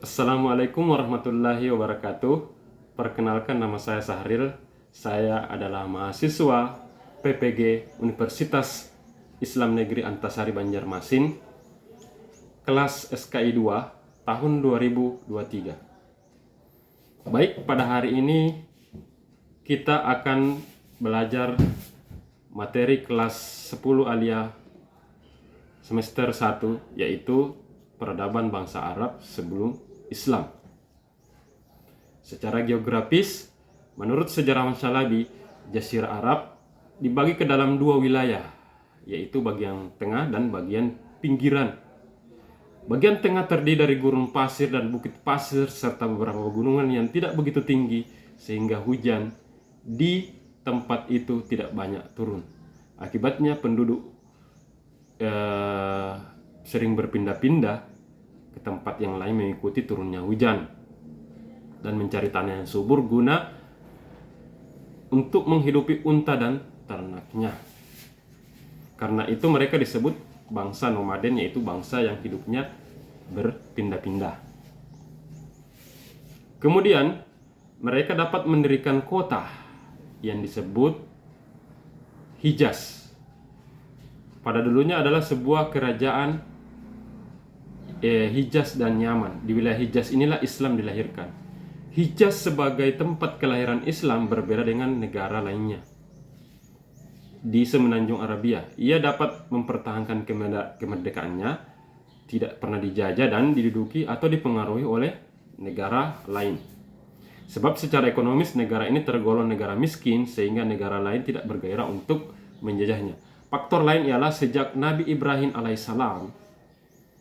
Assalamualaikum warahmatullahi wabarakatuh. Perkenalkan, nama saya Sahril. Saya adalah mahasiswa PPG Universitas Islam Negeri Antasari Banjarmasin, kelas SKI 2 tahun 2023. Baik, pada hari ini kita akan belajar materi kelas 10 alia semester 1, yaitu peradaban bangsa Arab sebelum Islam. Secara geografis, menurut sejarawan Syalabi, Jazirah Arab dibagi ke dalam dua wilayah, yaitu bagian tengah dan bagian pinggiran. Bagian tengah terdiri dari gurun pasir dan bukit pasir serta beberapa pegunungan yang tidak begitu tinggi sehingga hujan di tempat itu tidak banyak turun. Akibatnya penduduk sering berpindah-pindah ke tempat yang lain mengikuti turunnya hujan dan mencari tanah yang subur guna untuk menghidupi unta dan ternaknya. Karena itu mereka disebut bangsa nomaden, yaitu bangsa yang hidupnya berpindah-pindah. Kemudian mereka dapat mendirikan kota yang disebut Hijaz. Pada dulunya adalah sebuah kerajaan Hijaz dan Yaman. Di wilayah Hijaz inilah Islam dilahirkan. Hijaz sebagai tempat kelahiran Islam berbeda dengan negara lainnya di semenanjung Arabia. Ia dapat mempertahankan kemerdekaannya, tidak pernah dijajah dan diduduki atau dipengaruhi oleh negara lain. Sebab secara ekonomis negara ini tergolong negara miskin sehingga negara lain tidak bergairah untuk menjajahnya. Faktor lain ialah sejak Nabi Ibrahim alaihissalam,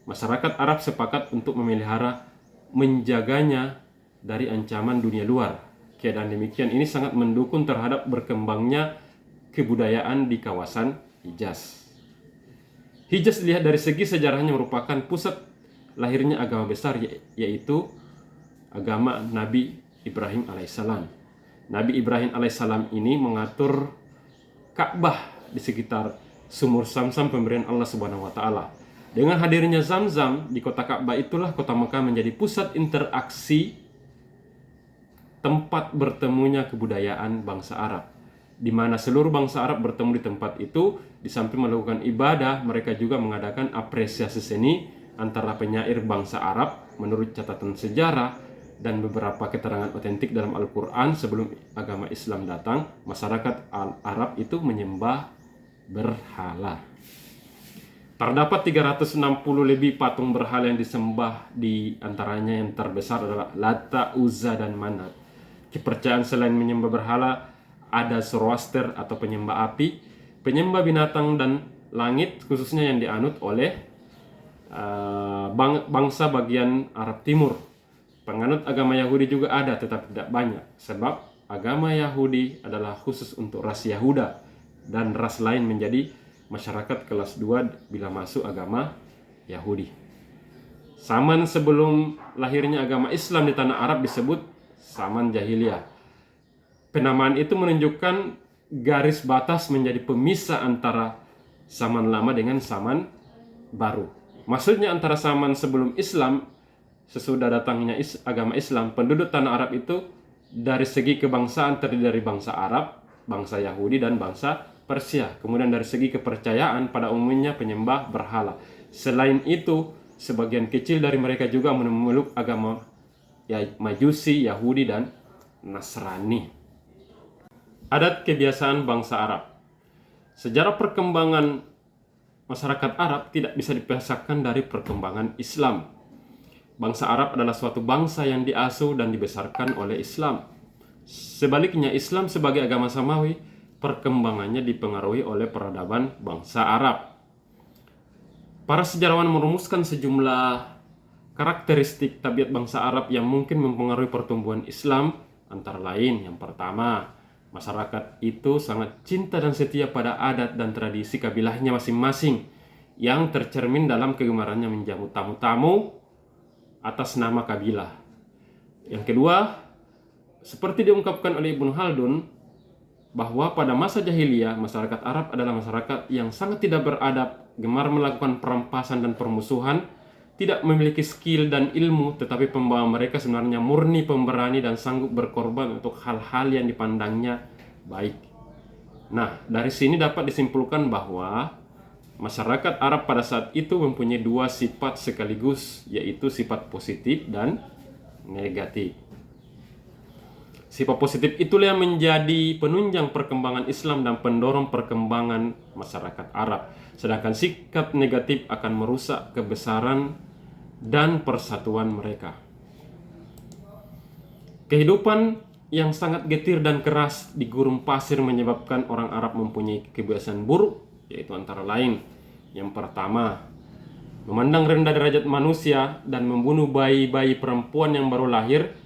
masyarakat Arab sepakat untuk memelihara, menjaganya dari ancaman dunia luar. Keadaan demikian ini sangat mendukung terhadap berkembangnya kebudayaan di kawasan Hijaz. Hijaz dilihat dari segi sejarahnya merupakan pusat lahirnya agama besar, yaitu agama Nabi Ibrahim alaihissalam. Nabi Ibrahim alaihissalam ini mengatur Ka'bah di sekitar sumur Zamzam pemberian Allah Subhanahu wa taala. Dengan hadirnya Zamzam di kota Ka'bah itulah kota Mekah menjadi pusat interaksi, tempat bertemunya kebudayaan bangsa Arab, di mana seluruh bangsa Arab bertemu di tempat itu. Di samping melakukan ibadah, mereka juga mengadakan apresiasi seni antara penyair bangsa Arab. Menurut catatan sejarah dan beberapa keterangan otentik dalam Al-Quran, sebelum agama Islam datang, masyarakat Arab itu menyembah berhala. Terdapat 360 lebih patung berhala yang disembah, di antaranya yang terbesar adalah Lata, Uzza, dan Manat. Kepercayaan selain menyembah berhala, ada Zoroaster atau penyembah api, penyembah binatang dan langit, khususnya yang dianut oleh bangsa bagian Arab Timur. Penganut agama Yahudi juga ada, tetapi tidak banyak, sebab agama Yahudi adalah khusus untuk ras Yahuda, dan ras lain menjadi masyarakat kelas 2 bila masuk agama Yahudi. Zaman sebelum lahirnya agama Islam di tanah Arab disebut zaman jahiliyah. Penamaan itu menunjukkan garis batas menjadi pemisah antara zaman lama dengan zaman baru. Maksudnya antara zaman sebelum Islam, sesudah datangnya agama Islam, penduduk tanah Arab itu dari segi kebangsaan terdiri dari bangsa Arab, bangsa Yahudi, dan bangsa Persia. Kemudian dari segi kepercayaan pada umumnya penyembah berhala. Selain itu, sebagian kecil dari mereka juga memeluk agama Majusi, Yahudi, dan Nasrani. Adat kebiasaan bangsa Arab. Sejarah perkembangan masyarakat Arab tidak bisa dipisahkan dari perkembangan Islam. Bangsa Arab adalah suatu bangsa yang diasuh dan dibesarkan oleh Islam. Sebaliknya, Islam sebagai agama samawi, perkembangannya dipengaruhi oleh peradaban bangsa Arab. Para sejarawan merumuskan sejumlah karakteristik tabiat bangsa Arab yang mungkin mempengaruhi pertumbuhan Islam. Antara lain, yang pertama, masyarakat itu sangat cinta dan setia pada adat dan tradisi kabilahnya masing-masing, yang tercermin dalam kegemarannya menjamu tamu-tamu atas nama kabilah. Yang kedua, seperti diungkapkan oleh Ibnu Khaldun, bahwa pada masa jahiliyah masyarakat Arab adalah masyarakat yang sangat tidak beradab, gemar melakukan perampasan dan permusuhan, tidak memiliki skill dan ilmu, tetapi pembawa mereka sebenarnya murni pemberani dan sanggup berkorban untuk hal-hal yang dipandangnya baik. Nah, dari sini dapat disimpulkan bahwa masyarakat Arab pada saat itu mempunyai dua sifat sekaligus, yaitu sifat positif dan negatif. Sifat positif itulah yang menjadi penunjang perkembangan Islam dan pendorong perkembangan masyarakat Arab. Sedangkan sikap negatif akan merusak kebesaran dan persatuan mereka. Kehidupan yang sangat getir dan keras di gurun pasir menyebabkan orang Arab mempunyai kebiasaan buruk, yaitu antara lain: yang pertama, memandang rendah derajat manusia dan membunuh bayi-bayi perempuan yang baru lahir.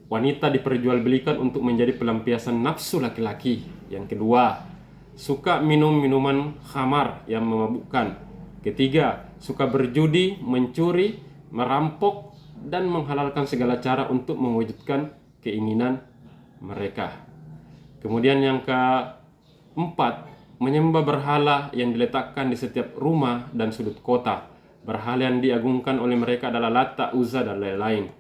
Wanita diperjualbelikan untuk menjadi pelampiasan nafsu laki-laki. Yang kedua, suka minum minuman khamar yang memabukkan. Ketiga, suka berjudi, mencuri, merampok, dan menghalalkan segala cara untuk mewujudkan keinginan mereka. Kemudian yang keempat, menyembah berhala yang diletakkan di setiap rumah dan sudut kota. Berhala yang diagungkan oleh mereka adalah Lata, Uzza, dan lain-lain.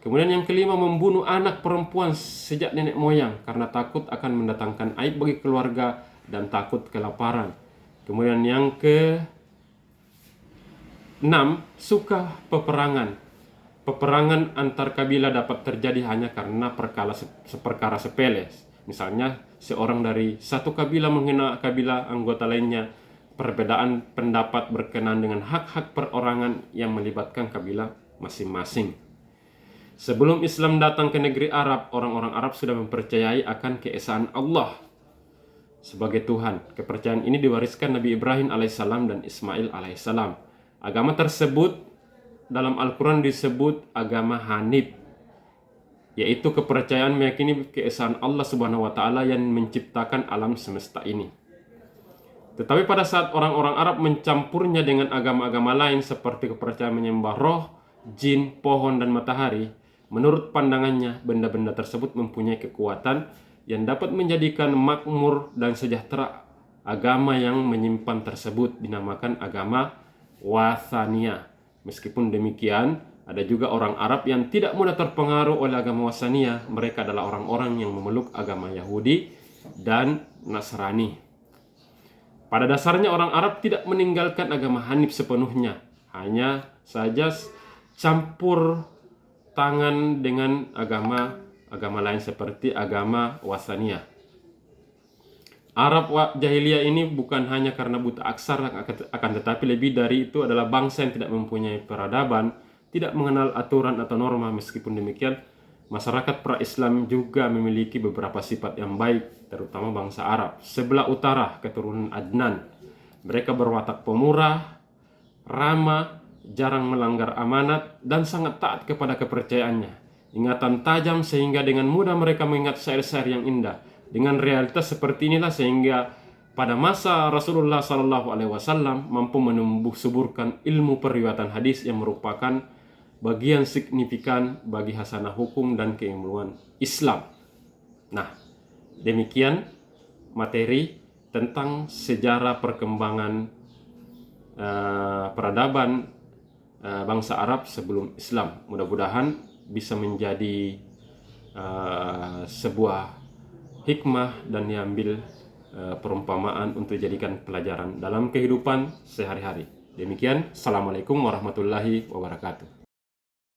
Kemudian yang kelima, membunuh anak perempuan sejak nenek moyang karena takut akan mendatangkan aib bagi keluarga dan takut kelaparan. Kemudian yang keenam, suka peperangan. Peperangan antar kabilah dapat terjadi hanya karena perkara sepele. Misalnya, seorang dari satu kabilah menghina kabilah anggota lainnya. Perbedaan pendapat berkenaan dengan hak-hak perorangan yang melibatkan kabilah masing-masing. Sebelum Islam datang ke negeri Arab, orang-orang Arab sudah mempercayai akan keesaan Allah sebagai Tuhan. Kepercayaan ini diwariskan Nabi Ibrahim alaihissalam dan Ismail alaihissalam. Agama tersebut dalam Al-Quran disebut agama Hanif, yaitu kepercayaan meyakini keesaan Allah Subhanahu wa Ta'ala yang menciptakan alam semesta ini. Tetapi pada saat orang-orang Arab mencampurnya dengan agama-agama lain seperti kepercayaan menyembah roh, jin, pohon, dan matahari, menurut pandangannya, benda-benda tersebut mempunyai kekuatan yang dapat menjadikan makmur dan sejahtera. Agama yang menyimpan tersebut dinamakan agama Wathaniyah. Meskipun demikian, ada juga orang Arab yang tidak mudah terpengaruh oleh agama Wathaniyah. Mereka adalah orang-orang yang memeluk agama Yahudi dan Nasrani. Pada dasarnya orang Arab tidak meninggalkan agama Hanif sepenuhnya, hanya saja campur tangan dengan agama lain seperti agama Wathaniyah. Arab jahiliyah ini bukan hanya karena buta aksara, akan tetapi lebih dari itu adalah bangsa yang tidak mempunyai peradaban, tidak mengenal aturan atau norma. Meskipun demikian, masyarakat pra-Islam juga memiliki beberapa sifat yang baik, terutama bangsa Arab. Sebelah utara, keturunan Adnan. Mereka berwatak pemurah, ramah, jarang melanggar amanat, dan sangat taat kepada kepercayaannya. Ingatan tajam sehingga dengan mudah mereka mengingat syair-syair yang indah. Dengan realitas seperti inilah sehingga pada masa Rasulullah SAW mampu menumbuh suburkan ilmu periwayatan hadis yang merupakan bagian signifikan bagi hasanah hukum dan keilmuan Islam. Nah, demikian materi tentang sejarah perkembangan peradaban bangsa Arab sebelum Islam. Mudah-mudahan bisa menjadi sebuah hikmah dan diambil perumpamaan untuk dijadikan pelajaran dalam kehidupan sehari-hari. Demikian, Assalamualaikum warahmatullahi wabarakatuh.